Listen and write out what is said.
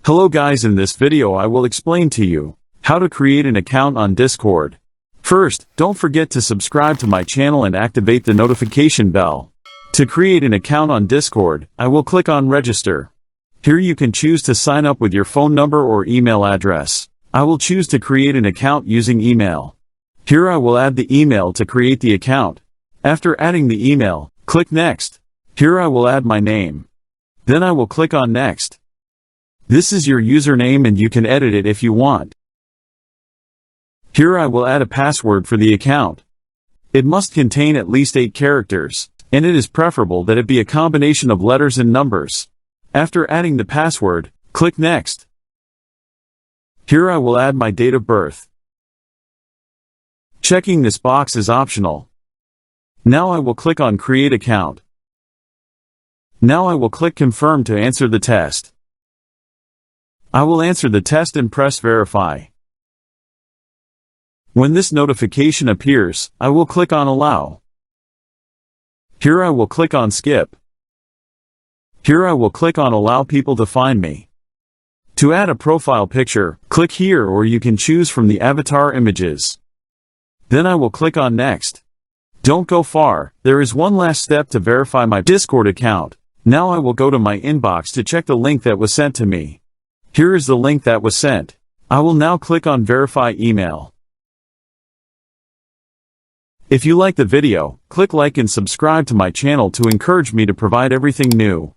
Hello guys, in this video I will explain to you how to create an account on Discord. First, don't forget to subscribe to my channel and activate the notification bell. To create an account on Discord, I will click on Register. Here you can choose to sign up with your phone number or email address. I will choose to create an account using email. Here I will add the email to create the account. After adding the email, click Next. Here I will add my name. Then I will click on Next. This is your username and you can edit it if you want. Here I will add a password for the account. It must contain at least 8 characters, and it is preferable that it be a combination of letters and numbers. After adding the password, click Next. Here I will add my date of birth. Checking this box is optional. Now I will click on Create Account. Now I will click Confirm to answer the test. I will answer the test and press Verify. When this notification appears, I will click on Allow. Here I will click on Skip. Here I will click on Allow people to find me. To add a profile picture, click here or you can choose from the avatar images. Then I will click on Next. Don't go far, there is one last step to verify my Discord account. Now I will go to my inbox to check the link that was sent to me. Here is the link that was sent. I will now click on Verify Email. If you like the video, click like and subscribe to my channel to encourage me to provide everything new.